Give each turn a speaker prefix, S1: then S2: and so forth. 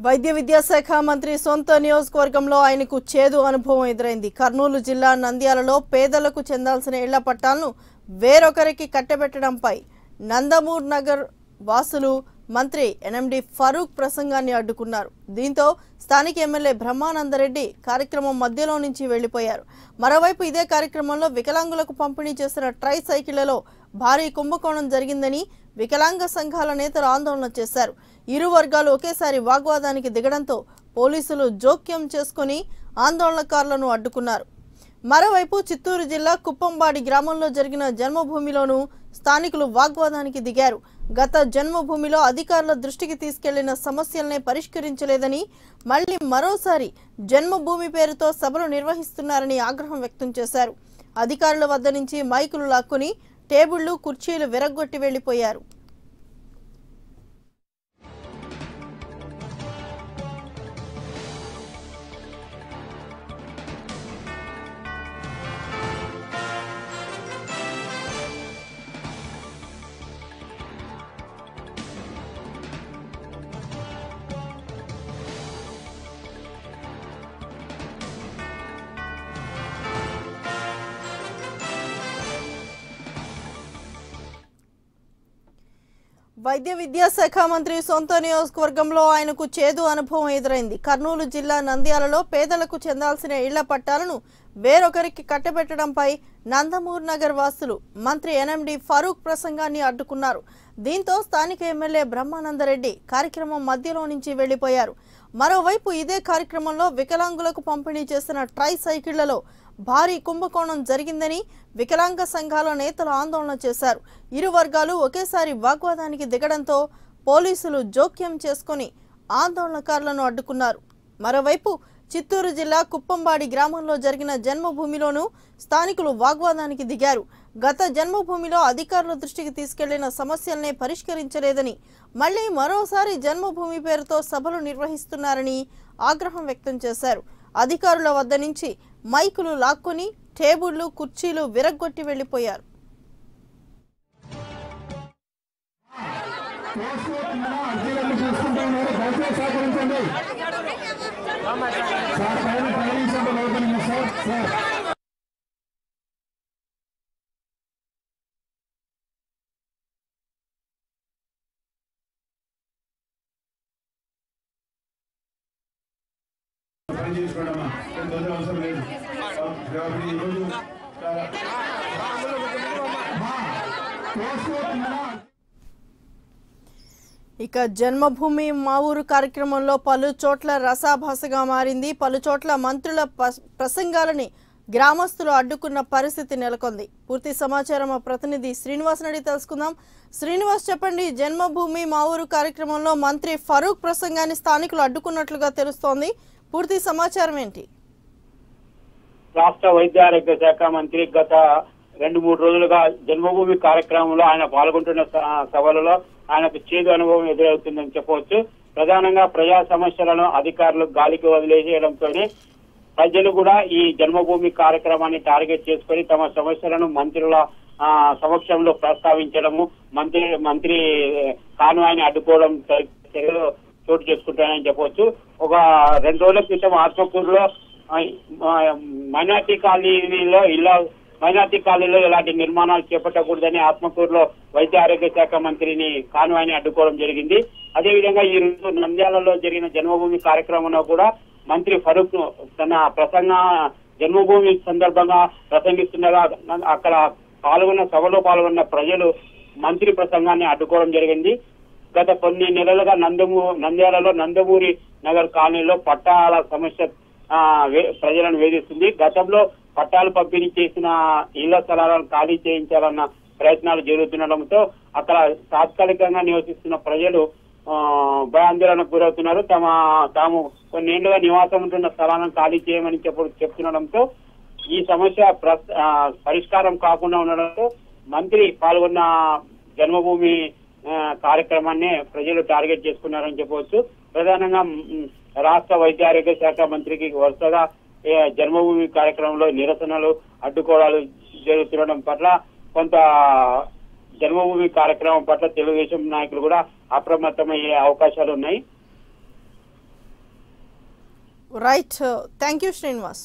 S1: వైద్య విద్యాశాఖ మంత్రి సొంత నియోజకవర్గంలో ఆయనకు చేదు అనుభవం ఎదురైంది. కర్నూలు జిల్లా నంద్యాలలో పేదలకు చెందాల్సిన ఇళ్ల పట్టాలను వేరొకరికి కట్టబెట్టడంపై నందమూర్ నగర్ వాసులు మంత్రి ఎన్ఎండి ఫరూక్ ప్రసంగాన్ని అడ్డుకున్నారు. దీంతో స్థానిక ఎమ్మెల్యే బ్రహ్మానందరెడ్డి కార్యక్రమం మధ్యలో నుంచి వెళ్లిపోయారు. మరోవైపు ఇదే కార్యక్రమంలో వికలాంగులకు పంపిణీ చేసిన ట్రై సైకిళ్లలో భారీ కుంభకోణం జరిగిందని వికలాంగ సంఘాల నేతలు ఆందోళన చేశారు. ఇరు వర్గాలు ఒకేసారి వాగ్వాదానికి దిగడంతో పోలీసులు జోక్యం చేసుకుని ఆందోళనకారులను అడ్డుకున్నారు. మరోవైపు చిత్తూరు జిల్లా కుప్పంబాడి గ్రామంలో జరిగిన జన్మభూమిలోనూ స్థానికులు వాగ్వాదానికి దిగారు. గత జన్మభూమిలో అధికారుల దృష్టికి తీసుకెళ్లిన సమస్యలనే పరిష్కరించలేదని, మళ్లీ మరోసారి జన్మభూమి పేరుతో సభలు నిర్వహిస్తున్నారని ఆగ్రహం వ్యక్తం చేశారు. అధికారుల వద్ద నుంచి మైకులు లాక్కుని టేబుళ్లు కుర్చీలు విరగ్గొట్టి వెళ్లిపోయారు. వైద్య విద్యాశాఖ మంత్రి సొంత నియోజకవర్గంలో ఆయనకు చేదు అనుభవం ఎదురైంది. కర్నూలు జిల్లా నంద్యాలలో పేదలకు చెందాల్సిన ఇళ్ల పట్టాలను వేరొకరికి కట్టబెట్టడంపై నందమూర్ నగర్ వాసులు మంత్రి ఎన్ఎండి ఫరూక్ ప్రసంగాన్ని అడ్డుకున్నారు. దీంతో స్థానిక ఎమ్మెల్యే బ్రహ్మానందరెడ్డి కార్యక్రమం మధ్యలో నుంచి వెళ్లిపోయారు. మరోవైపు ఇదే కార్యక్రమంలో వికలాంగులకు పంపిణీ చేసిన ట్రై సైకిళ్లలో భారీ కుంభకోణం జరిగిందని వికలాంగ సంఘాల నేతలు ఆందోళన చేశారు. ఇరు వర్గాలు ఒకేసారి వాగ్వాదానికి దిగడంతో పోలీసులు జోక్యం చేసుకుని ఆందోళనకారులను అడ్డుకున్నారు. మరోవైపు చిత్తూరు జిల్లా కుప్పంబాడి గ్రామంలో జరిగిన జన్మభూమిలోనూ స్థానికులు వాగ్వాదానికి దిగారు. గత జన్మభూమిలో అధికారుల దృష్టికి తీసుకెళ్లిన సమస్యలనే పరిష్కరించలేదని, మళ్లీ మరోసారి జన్మభూమి పేరుతో సభలు నిర్వహిస్తున్నారని ఆగ్రహం వ్యక్తం చేశారు. అధికారుల వద్ద నుంచి మైకులు లాక్కుని టేబుళ్లు కుర్చీలు విరగ్గొట్టి వెళ్లిపోయారు. ఇక జన్మభూమి మా ఊరు కార్యక్రమంలో పలు చోట్ల రసాభాసగా మారింది. పలు చోట్ల మంత్రుల ప్రసంగాలని గ్రామస్తులు అడ్డుకున్న పరిస్థితి నెలకొంది. పూర్తి సమాచారం మా ప్రతినిధి శ్రీనివాస్ నడి తెలుసుకుందాం. శ్రీనివాస్, చెప్పండి, జన్మభూమి మా ఊరు కార్యక్రమంలో మంత్రి ఫరూక్ ప్రసంగాన్ని స్థానికులు అడ్డుకున్నట్లుగా తెలుస్తోంది. పూర్తి సమాచారం ఏంటి?
S2: రాష్ట్ర వైద్య ఆరోగ్య శాఖ మంత్రి గత 2-3 రోజులుగా జన్మభూమి కార్యక్రమంలో ఆయన పాల్గొంటున్న సభలలో ఆయనకు చేదు అనుభవం ఎదురవుతుందని చెప్పవచ్చు. ప్రధానంగా ప్రజా సమస్యలను అధికారులు గాలికి వదిలేసేయడంతో ప్రజలు కూడా ఈ జన్మభూమి కార్యక్రమాన్ని టార్గెట్ చేసుకుని తమ సమస్యలను మంత్రుల సమక్షంలో ప్రస్తావించడము, మంత్రి కాన్వాయ్ని అడ్డుకోవడం చర్యలు చోటు చేసుకుంటానని చెప్పవచ్చు. ఒక 2 రోజుల క్రితం ఆత్మకూరులో మైనార్టీ కాలనీలో ఇలాంటి నిర్మాణాలు చేపట్టకూడదని ఆత్మకూరులో వైద్య ఆరోగ్య శాఖ మంత్రిని కాన్వాయ్ని అడ్డుకోవడం జరిగింది. అదేవిధంగా ఈ రోజు నంద్యాలలో జరిగిన జన్మభూమి కార్యక్రమంలో కూడా మంత్రి ఫరూక్ తన జన్మభూమి సందర్భంగా ప్రసంగిస్తుండగా అక్కడ సభలో పాల్గొన్న ప్రజలు మంత్రి ప్రసంగాన్ని అడ్డుకోవడం జరిగింది. గత కొన్ని నెలలుగా నంద్యాలలో నందమూరి నగర్ కాలనీలో పట్టాల సమస్య ప్రజలను వేధిస్తుంది. గతంలో పట్టాలు పంపిణీ చేసిన ఇళ్ల స్థలాలను ఖాళీ చేయించాలన్న ప్రయత్నాలు జరుగుతుండటంతో అక్కడ తాత్కాలికంగా నివసిస్తున్న ప్రజలు భయాందోళనకు గురవుతున్నారు. తాము కొన్నేళ్లుగా నివాసం ఉంటున్న స్థలాలను ఖాళీ చేయమని చెప్తుండటంతో ఈ సమస్య పరిష్కారం కాకుండా ఉండడంతో మంత్రి పాల్గొన్న జన్మభూమి కార్యక్రమాన్ని ప్రజలు టార్గెట్ చేసుకున్నారని చెప్పవచ్చు. ప్రధానంగా రాష్ట్ర వైద్య ఆరోగ్య శాఖ మంత్రికి వరుసగా జన్మభూమి కార్యక్రమంలో నిరసనలు అడ్డుకోవడాలు జరుగుతుండడం పట్ల కొంత జన్మభూమి కార్యక్రమం పట్ల తెలుగుదేశం నాయకులు కూడా అప్రమత్తమయ్యే అవకాశాలు ఉన్నాయి.
S1: Right, thank you Srinivas.